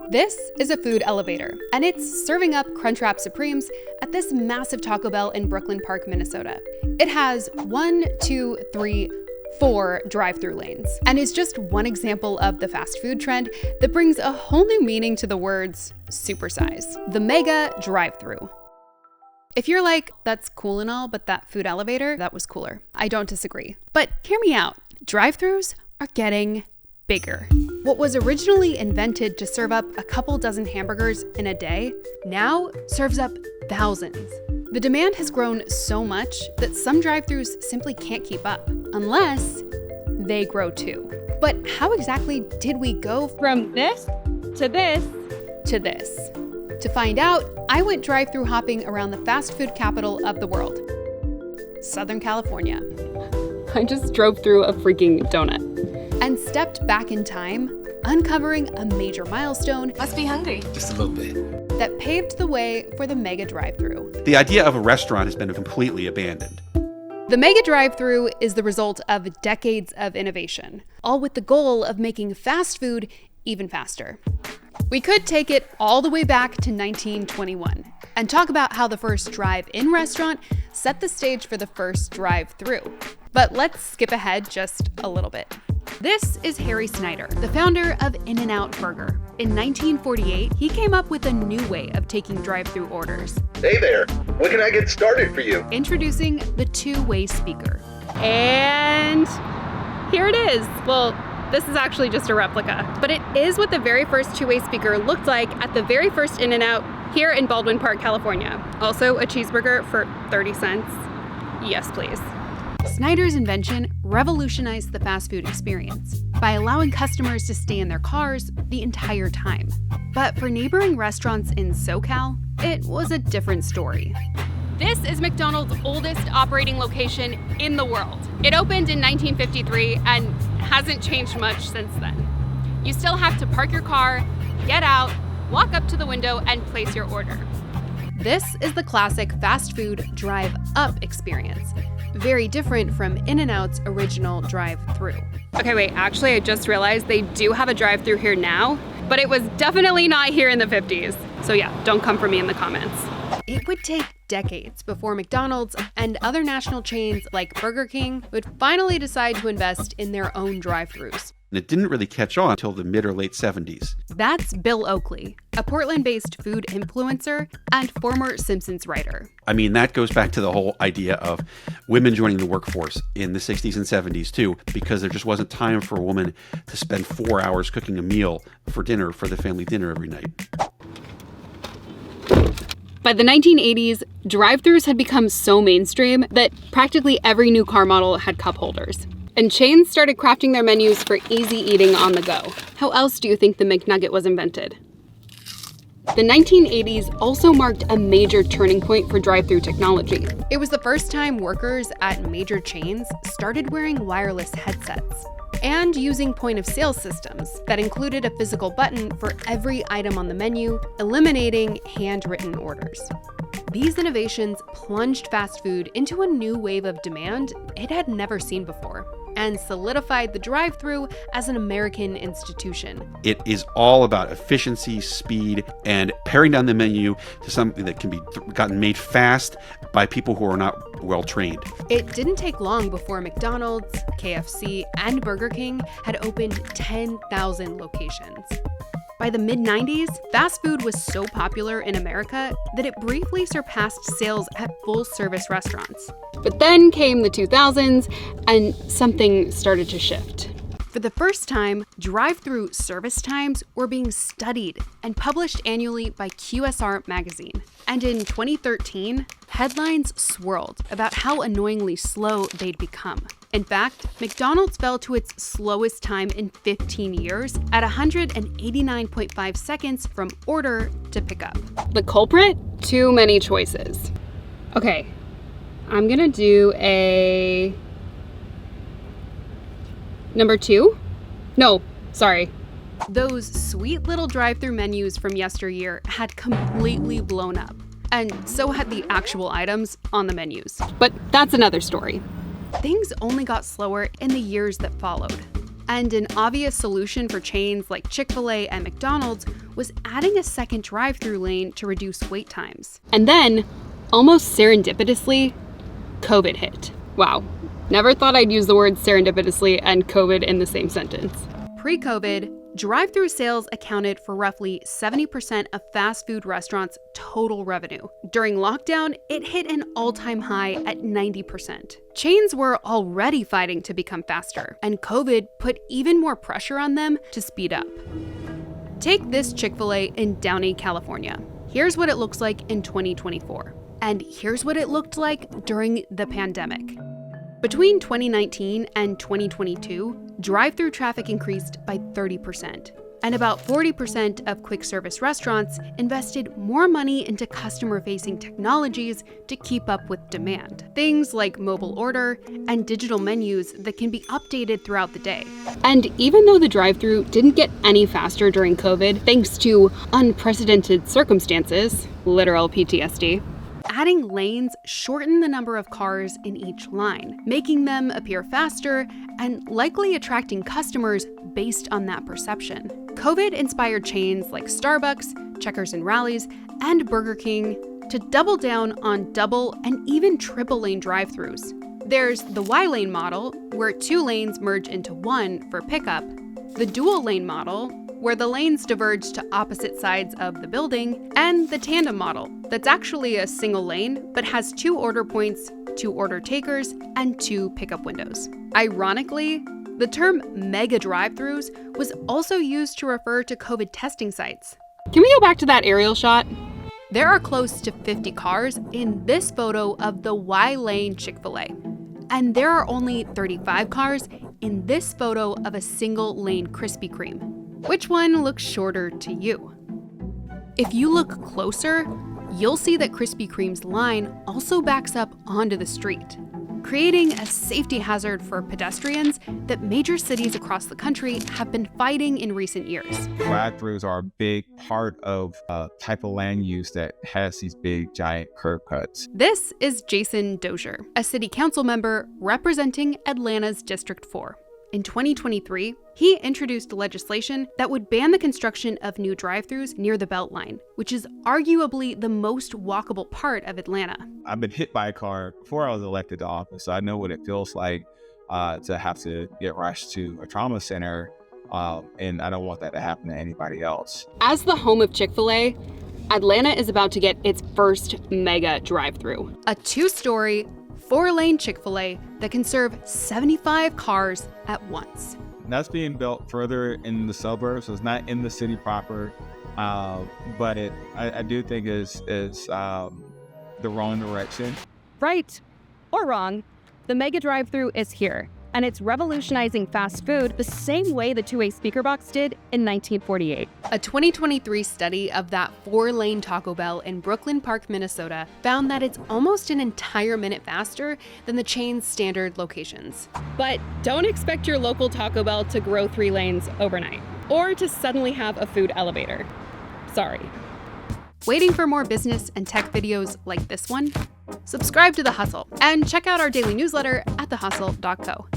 This is a food elevator, and it's serving up Crunchwrap Supremes at this massive Taco Bell in Brooklyn Park, Minnesota. It has 4 drive-thru lanes, and is just one example of the fast food trend that brings a whole new meaning to the words supersize, the mega drive-thru. If you're like, that's cool and all, but that food elevator, that was cooler. I don't disagree. But hear me out. Drive-thrus are getting bigger. What was originally invented to serve up a couple dozen hamburgers in a day now serves up thousands. The demand has grown so much that some drive-thrus simply can't keep up, unless they grow too. But how exactly did we go from this to this to this? To find out, I went drive-thru hopping around the fast food capital of the world, Southern California. I just drove through a freaking donut and stepped back in time, uncovering a major milestone. Must be hungry. Just a little bit. That paved the way for the mega drive-thru. The idea of a restaurant has been completely abandoned. The mega drive-thru is the result of decades of innovation, all with the goal of making fast food even faster. We could take it all the way back to 1921 and talk about how the first drive-in restaurant set the stage for the first drive-thru. But let's skip ahead just a little bit. This is Harry Snyder, the founder of In-N-Out Burger. In 1948, he came up with a new way of taking drive-thru orders. Hey there, when can I get started for you? Introducing the two-way speaker. And here it is. Well, this is actually just a replica, but it is what the very first two-way speaker looked like at the very first In-N-Out here in Baldwin Park, California. Also a cheeseburger for 30 cents. Yes, please. Snyder's invention revolutionized the fast food experience by allowing customers to stay in their cars the entire time. But for neighboring restaurants in SoCal, it was a different story. This is McDonald's oldest operating location in the world. It opened in 1953 and hasn't changed much since then. You still have to park your car, get out, walk up to the window, and place your order. This is the classic fast food drive-up experience, very different from In-N-Out's original drive-thru. Okay, wait, actually I just realized they do have a drive-thru here now, but it was definitely not here in the 50s. So yeah, don't come for me in the comments. It would take decades before McDonald's and other national chains like Burger King would finally decide to invest in their own drive-thrus. And it didn't really catch on until the mid or late 70s. That's Bill Oakley, a Portland-based food influencer and former Simpsons writer. I mean, that goes back to the whole idea of women joining the workforce in the 60s and 70s too, because there just wasn't time for a woman to spend 4 hours cooking a meal for dinner, for the family dinner every night. By the 1980s, drive-thrus had become so mainstream that practically every new car model had cup holders. And chains started crafting their menus for easy eating on the go. How else do you think the McNugget was invented? The 1980s also marked a major turning point for drive-thru technology. It was the first time workers at major chains started wearing wireless headsets and using point-of-sale systems that included a physical button for every item on the menu, eliminating handwritten orders. These innovations plunged fast food into a new wave of demand it had never seen before, and solidified the drive-thru as an American institution. It is all about efficiency, speed, and paring down the menu to something that can be gotten made fast by people who are not well trained. It didn't take long before McDonald's, KFC, and Burger King had opened 10,000 locations. By the mid-90s, fast food was so popular in America that it briefly surpassed sales at full-service restaurants. But then came the 2000s, and something started to shift. For the first time, drive-thru service times were being studied and published annually by QSR magazine. And in 2013, headlines swirled about how annoyingly slow they'd become. In fact, McDonald's fell to its slowest time in 15 years at 189.5 seconds from order to pickup. The culprit? Too many choices. Okay, I'm gonna do a number 2? No, sorry. Those sweet little drive-thru menus from yesteryear had completely blown up, and so had the actual items on the menus. But that's another story. Things only got slower in the years that followed, and an obvious solution for chains like Chick-fil-A and McDonald's was adding a second drive-thru lane to reduce wait times. And then, almost serendipitously, COVID hit. Wow, never thought I'd use the words serendipitously and COVID in the same sentence. Pre-COVID, drive-thru sales accounted for roughly 70% of fast food restaurants' total revenue. During lockdown, it hit an all-time high at 90%. Chains were already fighting to become faster, and COVID put even more pressure on them to speed up. Take this Chick-fil-A in Downey, California. Here's what it looks like in 2024. And here's what it looked like during the pandemic. Between 2019 and 2022, drive-thru traffic increased by 30%. And about 40% of quick service restaurants invested more money into customer-facing technologies to keep up with demand. Things like mobile order and digital menus that can be updated throughout the day. And even though the drive-thru didn't get any faster during COVID, thanks to unprecedented circumstances, literal PTSD, adding lanes shortened the number of cars in each line, making them appear faster and likely attracting customers based on that perception. COVID inspired chains like Starbucks, Checkers and Rallies, and Burger King to double down on double and even triple lane drive-thrus. There's the Y-lane model, where 2 lanes merge into 1 for pickup, the dual lane model, where the lanes diverge to opposite sides of the building, and the tandem model, that's actually a single lane, but has 2 order points, 2 order takers, and 2 pickup windows. Ironically, the term mega drive-thrus was also used to refer to COVID testing sites. Can we go back to that aerial shot? There are close to 50 cars in this photo of the Y-lane Chick-fil-A, and there are only 35 cars in this photo of a single lane Krispy Kreme. Which one looks shorter to you? If you look closer, you'll see that Krispy Kreme's line also backs up onto the street, creating a safety hazard for pedestrians that major cities across the country have been fighting in recent years. Drive-thrus are a big part of type of land use that has these big, giant curb cuts. This is Jason Dozier, a city council member representing Atlanta's District 4. In 2023, he introduced legislation that would ban the construction of new drive-thrus near the Beltline, which is arguably the most walkable part of Atlanta. I've been hit by a car before I was elected to office, so I know what it feels like to have to get rushed to a trauma center, and I don't want that to happen to anybody else. As the home of Chick-fil-A, Atlanta is about to get its first mega drive-thru, a 2-story, 4-lane Chick-fil-A that can serve 75 cars at once. That's being built further in the suburbs, so it's not in the city proper, but I do think is the wrong direction. Right or wrong, the mega drive-thru is here, and it's revolutionizing fast food the same way the two-way speaker box did in 1948. A 2023 study of that 4-lane Taco Bell in Brooklyn Park, Minnesota, found that it's almost an entire minute faster than the chain's standard locations. But don't expect your local Taco Bell to grow 3 lanes overnight, or to suddenly have a food elevator. Sorry. Waiting for more business and tech videos like this one? Subscribe to The Hustle and check out our daily newsletter at thehustle.co.